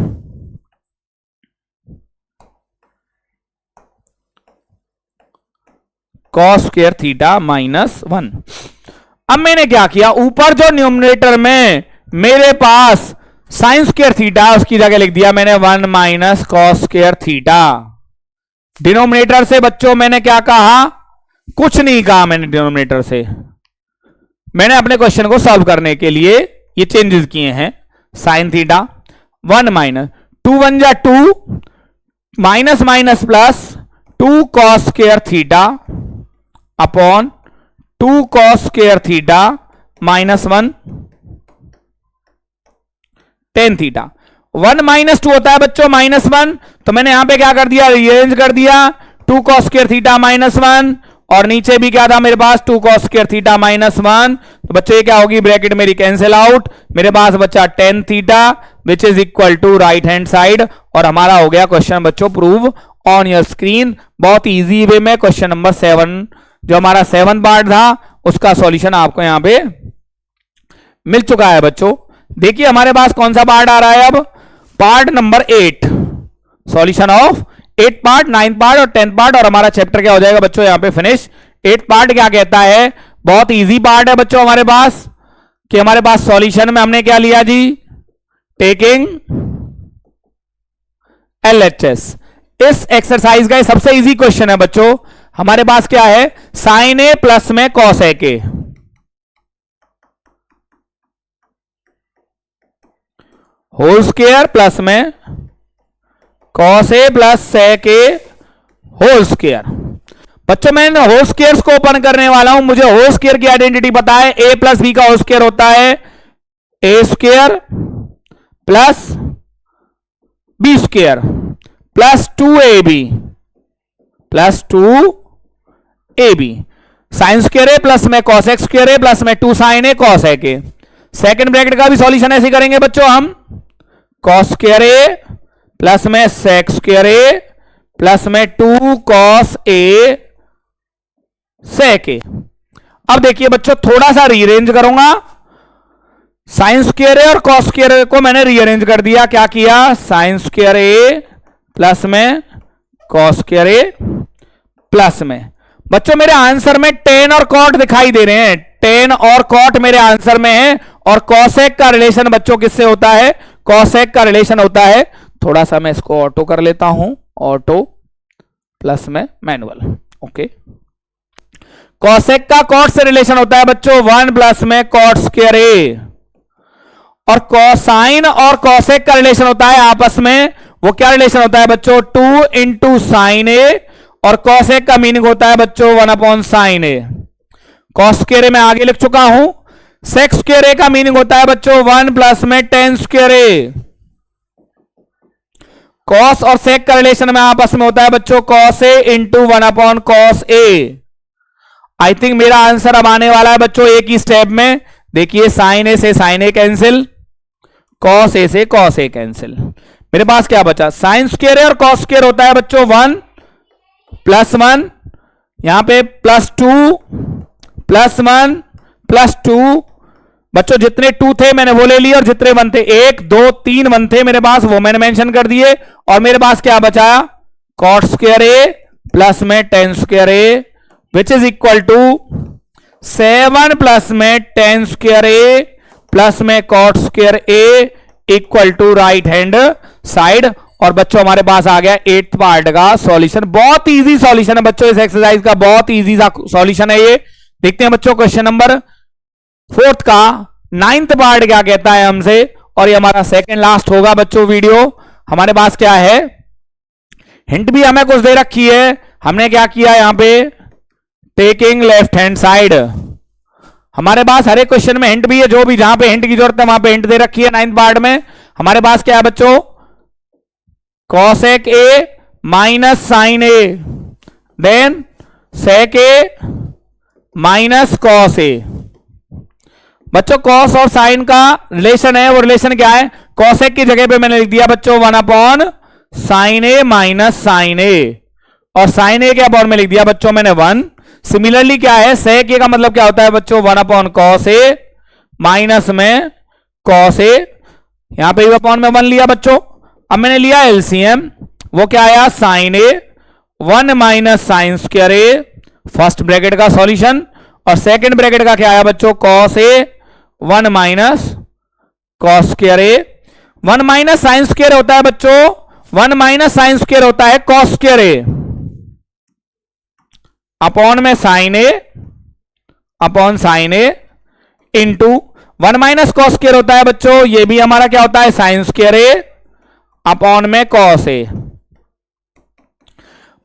Cos square theta minus 1। अब मैंने क्या किया, ऊपर जो न्यूमरेटर में मेरे पास साइन स्क्वायर थीटा, उसकी जगह लिख दिया मैंने 1 minus cos square theta. Denominator से बच्चों मैंने क्या कहा, कुछ नहीं कहा मैंने डिनोमिनेटर से। मैंने अपने क्वेश्चन को सॉल्व करने के लिए ये चेंजेस किए हैं। साइन थीटा 1 माइनस 2 1 जा 2 minus minus plus 2 cos square theta upon 2 cos square theta minus 1 tan theta. 1 minus 2 होता है बच्चों माइनस 1, तो मैंने यहां पे क्या कर दिया, रीअरेंज कर दिया 2 कॉस स्क्वायर थीटा माइनस 1, और नीचे भी क्या था मेरे पास 2 कॉस स्क्वायर थीटा माइनस 1। तो बच्चों ये क्या होगी, ब्रैकेट मेरी कैंसिल आउट, मेरे पास बच्चा tan theta which is equal to right hand side. और हमारा हो गया क्वेश्चन बच्चों प्रूव ऑन योर स्क्रीन। बहुत इजी वे में क्वेश्चन नंबर 7 जो हमारा 7 पार्ट था उसका सॉल्यूशन आपको यहां पे मिल चुका है बच्चों। देखिए हमारे पास कौन सा पार्ट आ रहा है, अब part number 8, solution of 8 part, 9 part और 10 पार्ट, और हमारा चैप्टर क्या हो जाएगा बच्चों यहां पे फिनिश। 8 पार्ट क्या कहता है, बहुत इजी पार्ट है बच्चों हमारे पास, कि हमारे पास सॉल्यूशन में हमने क्या लिया जी, टेकिंग LHS। इस एक्सरसाइज का सबसे इजी क्वेश्चन है बच्चों, हमारे पास क्या है, साइन ए प्लस में कॉस ए के, होल स्क्वायर प्लस में cos a plus sec A whole square. बच्चों मैं होल स्क्वायर्स को ओपन करने वाला हूं, मुझे होल स्क्वायर की आइडेंटिटी पता है, ए प्लस बी का होल स्क्वायर होता है A square plus B square plus 2ab plus 2ab। Sine square A plus में कॉस एक्स स्क्वायर ए प्लस में 2 साइन ए कॉस ए के। सेकेंड ब्रैकेट का भी सॉल्यूशन ऐसे करेंगे बच्चों हम, कॉस स्क्वायर ए प्लस में सेक स्क्वायर ए प्लस में 2 कॉस ए सेक ए। अब देखिए बच्चों थोड़ा सा रीअरेंज करूंगा, साइन स्क्वायर ए और कॉस स्क्वायर ए को मैंने रीअरेंज कर दिया, क्या किया, साइन स्क्वायर ए प्लस में कॉस स्क्वायर ए प्लस में, बच्चों मेरे आंसर में टेन और कॉट दिखाई दे रहे हैं, टेन और कॉट मेरे आंसर में है, और कॉसेक का रिलेशन बच्चों किससे होता है, कॉसेक का रिलेशन होता है, थोड़ा सा मैं इसको ऑटो कर लेता हूं, ऑटो प्लस में मैनुअल, ओके। कॉसेक का कॉट से रिलेशन होता है बच्चों 1 प्लस में कॉट स्क्वायर ए, और कॉसाइन और कॉसेक का रिलेशन होता है आपस में, वो क्या रिलेशन होता है बच्चों 2 इंटू साइन ए, और कॉसेक का मीनिंग होता है बच्चों 1 upon sine a. Cos square ए मैं आगे लिख चुका हूं, सेक स्क्वायर ए का मीनिंग होता है बच्चों 1 प्लस में टेन स्क्वायर ए। कॉस और सेक का रिलेशन में आपस में होता है बच्चों cos A into 1 upon cos A. I think मेरा आंसर अब आने वाला है बच्चों एक ही स्टेप में। देखिए साइन ए से sine a cancel, cos a से कॉस ए कैंसिल, मेरे पास क्या बचा, साइन स्क्वायर ए और कॉस स्क्वायर होता है बच्चों 1 प्लस 1, यहां पे प्लस 2 प्लस 1 प्लस 2, बच्चों जितने 2 थे मैंने वो ले लिए, और जितने 1 थे 1 2 3 1 थे मेरे पास, वो मैंने मेंशन कर दिए, और मेरे पास क्या बचा, कॉट स्क्वायर ए प्लस में tan square a which is equal to 7 plus में टेन स्क्वायर ए प्लस में cot square a equal to right hand side. और बच्चों हमारे पास आ गया 8th पार्ट का सॉल्यूशन। बहुत इजी सॉल्यूशन है बच्चों इस एक्सरसाइज का, बहुत इजी सॉल्यूशन है ये। देखते हैं बच्चों क्वेश्चन नंबर 4 का 9th पार्ट क्या कहता है हमसे, और ये हमारा सेकंड लास्ट होगा बच्चों वीडियो। हमारे पास क्या है, हिंट भी हमें कुछ दे रखी है, हमने क्या किया यहां पे, टेकिंग लेफ्ट हैंड साइड। हमारे पास हर एक क्वेश्चन में हिंट भी है, जो भी जहां पे हिंट की जरूरत है वहां पे हिंट दे रखी है। 9th पार्ट में हमारे पास क्या है बच्चों, cosec A minus sine A, then sec A minus cos A. बच्चों कॉस और साइन का रिलेशन है, वो रिलेशन क्या है? कॉसेक की जगह पे मैंने लिख दिया बच्चों 1 साइन ए माइनस साइन ए, और साइन ए के अपॉन में लिख दिया बच्चों मैंने 1। सिमिलरली क्या है, सेक ए का मतलब क्या होता है बच्चों 1 कॉस ए माइनस में कॉस ए, यहां पे अपॉन में 1 लिया बच्चों। अब मैंने लिया एलसीएम, वो क्या आया साइन ए 1 माइनस साइन स्क्वायर ए, फर्स्ट ब्रैकेट का सॉल्यूशन, और सेकंड ब्रैकेट का क्या आया बच्चों कॉस ए 1 माइनस कॉस स्क्वायर ए। 1 माइनस साइन स्क्वायर होता है बच्चों 1 माइनस साइन स्क्वायर होता है कॉस स्क्वायर ए अपॉन में sine a upon sine A into 1 minus cos square होता है बच्चों, ये भी हमारा क्या होता है साइन स्क्वायर ए अपॉन में कॉस ए।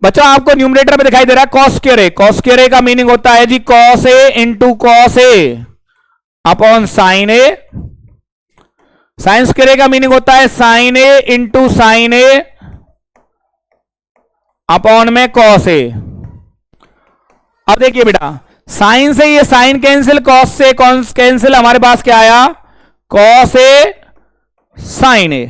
बच्चों आपको न्यूमरेटर में दिखाई दे रहा है कॉस स्क्वायर ए, कॉस स्क्वायर ए का मीनिंग होता है जी cos A into cos A upon sine A, sine square ए का मीनिंग होता है sign A into sine a upon में कॉस ए। अब देखिए बेटा साइन से ये साइन कैंसिल, कॉस से कॉस कैंसिल, हमारे पास क्या आया कॉस ए साइन ए।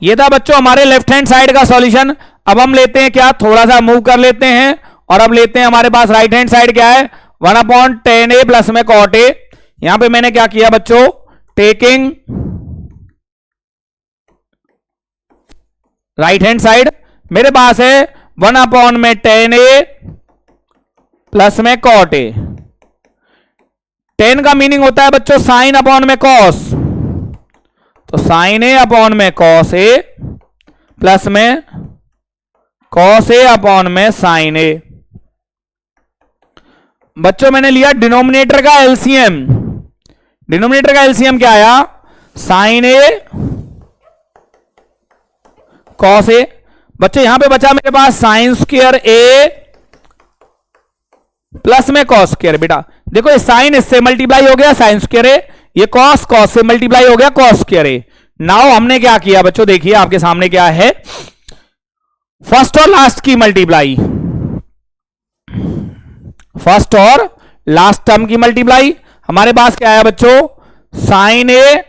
ये था बच्चों हमारे लेफ्ट हैंड साइड का सॉल्यूशन। अब हम लेते हैं क्या, थोड़ा सा मूव कर लेते हैं और अब लेते हैं हमारे पास राइट हैंड साइड क्या है 1/10 ए प्लस में कॉट ए। यहां पे मैंने क्या किया बच्चों, टेकिंग राइट हैंड साइड मेरे पास है 1/10 ए प्लस में कॉट ए। 10 का मीनिंग होता है बच्चों साइन अपॉन में कॉस, तो साइन ए अपॉन में कॉस ए प्लस में कॉस ए अपॉन में साइन ए। बच्चों मैंने लिया डिनोमिनेटर का एलसीएम, डिनोमिनेटर का एलसीएम क्या आया साइन ए कॉस ए। बच्चों यहां पे बचा मेरे पास साइन स्क्वायर ए प्लस में कॉस स्क्वायर। बेटा देखो ये साइन इससे मल्टीप्लाई हो गया साइन स्क्वायर ए, ये कॉस कॉस से मल्टीप्लाई हो गया कॉस स्क्वायर ए। नाउ हमने क्या किया बच्चों, देखिए आपके सामने क्या है, फर्स्ट और लास्ट की मल्टीप्लाई, फर्स्ट और लास्ट टर्म की मल्टीप्लाई। हमारे पास क्या आया बच्चों साइन ए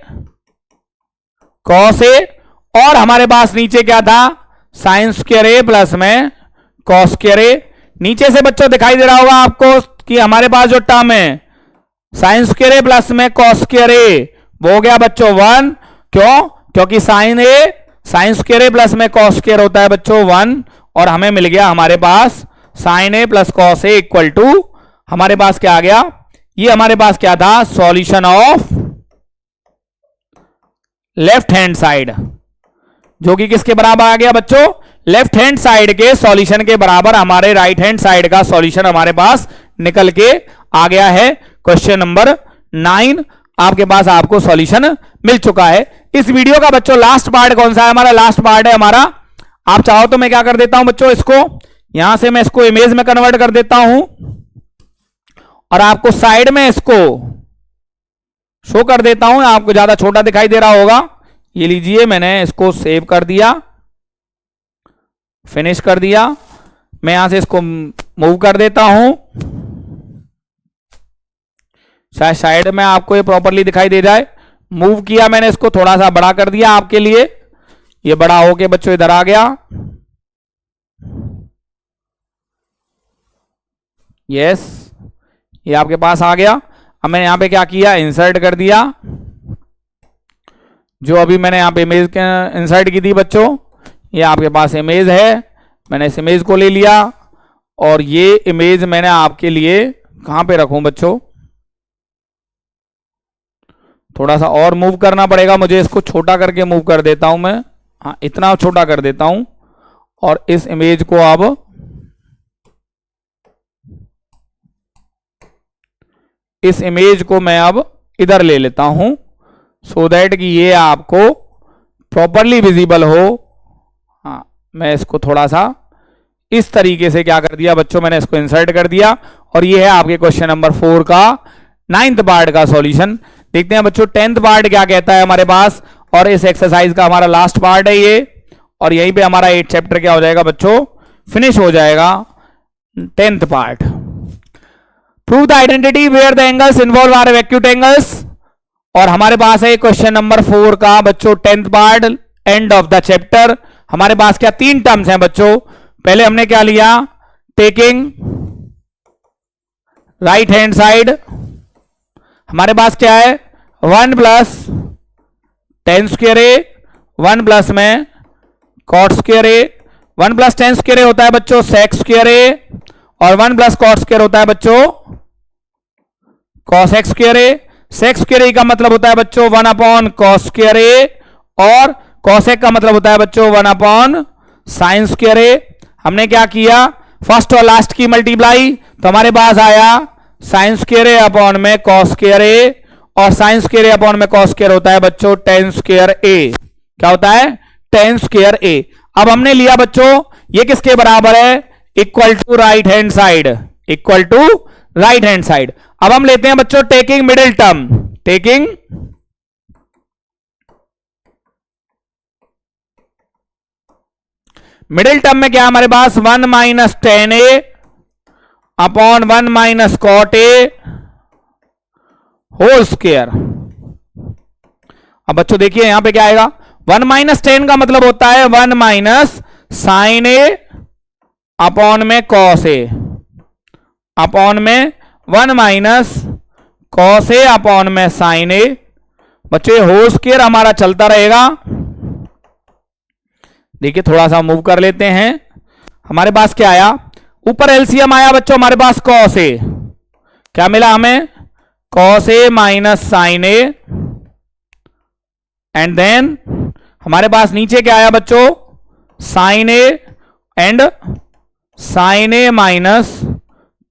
कॉस ए, और हमारे पास नीचे क्या था साइन स्क्वायर ए प्लस में कॉस स्क्वायर ए। नीचे से बच्चों दिखाई दे रहा होगा आपको कि हमारे पास जो टर्म है साइन स्क्वायर ए प्लस में कॉस स्क्वायर ए वो हो गया बच्चों 1। क्यों, क्योंकि sine A sine square A plus में कॉस स्क्वायर होता है बच्चों 1, और हमें मिल गया हमारे पास sine A plus cos A equal to हमारे पास क्या आ गया, ये हमारे पास क्या था solution of left hand side, जो कि किसके बराबर आ गया बच्चों, लेफ्ट हैंड साइड के सॉल्यूशन के बराबर हमारे राइट हैंड साइड का सॉल्यूशन हमारे पास निकल के आ गया है। क्वेश्चन नंबर 9 आपके पास आपको सॉल्यूशन मिल चुका है। इस वीडियो का बच्चों लास्ट पार्ट कौन सा है, हमारा लास्ट पार्ट है हमारा, आप चाहो तो मैं क्या कर देता हूं बच्चों, इसको यहां से मैं इसको इमेज में कन्वर्ट कर देता हूं और आपको साइड में इसको शो कर देता हूं, आपको ज्यादा छोटा दिखाई दे रहा होगा। ये लीजिए मैंने इसको सेव कर दिया, फिनिश कर दिया। मैं यहां से इसको मूव कर देता हूं, शायद साइड में आपको ये प्रॉपरली दिखाई दे जाए। मूव किया मैंने इसको, थोड़ा सा बड़ा कर दिया आपके लिए, ये बड़ा होके बच्चों इधर आ गया। यस, ये आपके पास आ गया। अब मैंने यहां पे क्या किया, इंसर्ट कर दिया, जो अभी मैंने यहां पे इमेज इंसर्ट की थी बच्चों, ये आपके पास इमेज है, मैंने इस इमेज को ले लिया और ये इमेज मैंने आपके लिए कहां पे रखूं बच्चों, थोड़ा सा और मूव करना पड़ेगा मुझे, इसको छोटा करके मूव कर देता हूं मैं, हाँ इतना छोटा कर देता हूं, और इस इमेज को अब इस इमेज को मैं अब इधर ले लेता हूं, सो दैट कि ये आपको प्रॉपरली विजिबल हो। हाँ मैं इसको थोड़ा सा इस तरीके से क्या कर दिया बच्चों, मैंने इसको इंसर्ट कर दिया, और ये है आपके क्वेश्चन नंबर 4 का 9th पार्ट का सॉल्यूशन। देखते हैं बच्चों 10th पार्ट क्या कहता है हमारे पास, और इस एक्सरसाइज का हमारा लास्ट पार्ट है ये, और यहीं पे हमारा 8 चैप्टर क्या हो जाएगा बच्चों, फिनिश हो जाएगा 10th part. Prove the identity where the angles involved are acute angles. और हमारे पास है क्वेश्चन नंबर 4 का बच्चों 10th part, end of the chapter. हमारे पास क्या 3 टर्म्स हैं बच्चों। पहले हमने क्या लिया, टेकिंग राइट हैंड साइड, हमारे पास क्या है 1 प्लस टेन स्क्वायर ए, 1 प्लस में कॉट स्क्वायर ए, 1 प्लस टेन स्क्वायर ए होता है बच्चों सेक स्क्वायर ए, और 1 प्लस कॉट स्क्वायर होता है बच्चों कॉस एक्स स्क्वायर ए। सेक स्क्वायर ए का मतलब होता है बच्चों 1 अपॉन कॉस स्क्वायर ए, और कॉसेक का मतलब होता है बच्चों 1 अपॉन साइन स्क्वायर ए। हमने क्या किया, फर्स्ट और लास्ट की मल्टीप्लाई, तो हमारे पास आया साइन स्क्वायर ए अपॉन में कॉस स्क्वायर ए, और साइन स्क्वायर ए अपॉन में कॉस स्क्वायर होता है बच्चों टेन स्क्वायर ए। क्या होता है, टेन स्क्वायर ए। अब हमने लिया बच्चों ये किसके बराबर है, equal to right hand side, equal to right hand side. अब हम लेते हैं बच्चों taking middle term, taking middle term में क्या हमारे पास 1 minus tan A upon 1 minus cot A whole square. अब बच्चों देखिए यहां पे क्या आएगा, 1 माइनस टेन का मतलब होता है 1 माइनस साइन ए अपॉन में कॉस ए, अपॉन में 1 माइनस कॉस ए अपॉन में साइन ए। बच्चों ये होल स्क्वायर हमारा चलता रहेगा। देखिए थोड़ा सा मूव कर लेते हैं। हमारे पास क्या आया, ऊपर एलसीएम आया बच्चों हमारे पास कॉस ए, क्या मिला हमें cos A minus sine A, and then हमारे पास नीचे क्या आया बच्चों sine A and sine A minus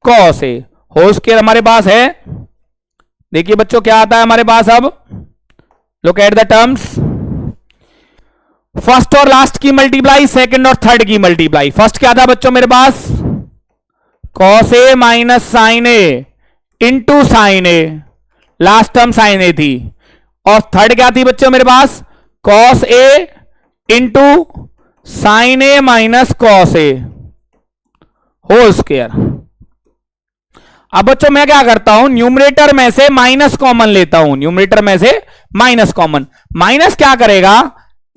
cos A whole square हमारे पास है। देखिए बच्चों क्या आता है हमारे पास, अब look at the terms, first और लास्ट की मल्टीप्लाई, सेकंड और थर्ड की मल्टीप्लाई। फर्स्ट क्या था बच्चों मेरे पास cos A minus sine A into sine A, last term sign ए थी, और थर्ड क्या थी बच्चों मेरे पास cos A into sine A minus cos A whole square. अब बच्चों मैं क्या करता हूं, न्यूमरेटर में से माइनस कॉमन लेता हूं, न्यूमरेटर में से माइनस कॉमन। माइनस क्या करेगा,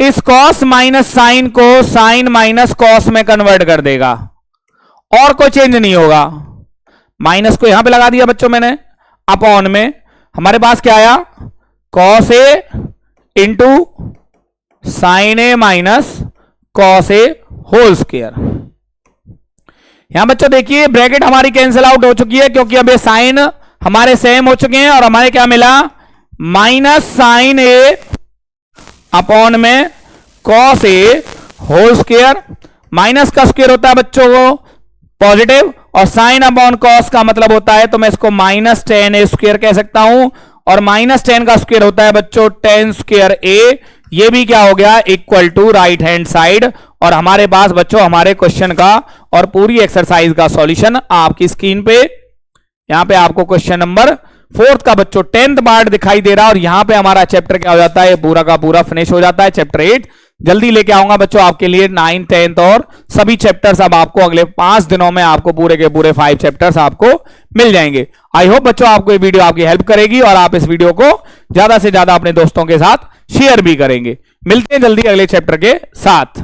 इस कॉस माइनस साइन को साइन माइनस कॉस में कन्वर्ट कर देगा, और कोई चेंज नहीं होगा। माइनस को यहां पे लगा दिया बच्चों मैंने, अपॉन में हमारे पास क्या आया cos A into sine A minus cos A whole square. यहां बच्चों देखिए ब्रैकेट हमारी कैंसिल आउट हो चुकी है, क्योंकि अब ये साइन हमारे सेम हो चुके हैं, और हमारे क्या मिला माइनस साइन ए अपॉन में cos A whole square. Minus का स्क्वायर होता है बच्चों को पॉजिटिव, और साइन अपॉन कॉस का मतलब होता है, तो मैं इसको माइनस टेन ए स्क्वायर कह सकता हूं, और माइनस टेन का स्क्वायर होता है बच्चों टेन स्क्वायर ए। ये भी क्या हो गया equal to right hand side. और हमारे पास बच्चों हमारे क्वेश्चन का और पूरी एक्सरसाइज का सॉल्यूशन आपकी स्क्रीन पे, यहां पे आपको क्वेश्चन नंबर 4 का बच्चों 10th पार्ट दिखाई दे रहा है, और यहां पे हमारा चैप्टर क्या हो जाता है, पूरा का पूरा फिनिश हो जाता है। चैप्टर 8 जल्दी लेके आऊंगा बच्चों आपके लिए, 9th 10th और सभी चैप्टर्स अब आपको अगले 5 दिनों में आपको पूरे के पूरे 5 चैप्टर्स आपको मिल जाएंगे। आई होप बच्चों आपको ये वीडियो आपकी हेल्प करेगी, और आप इस वीडियो को ज्यादा से ज्यादा अपने दोस्तों के साथ शेयर भी करेंगे। मिलते हैं जल्दी अगले चैप्टर के साथ।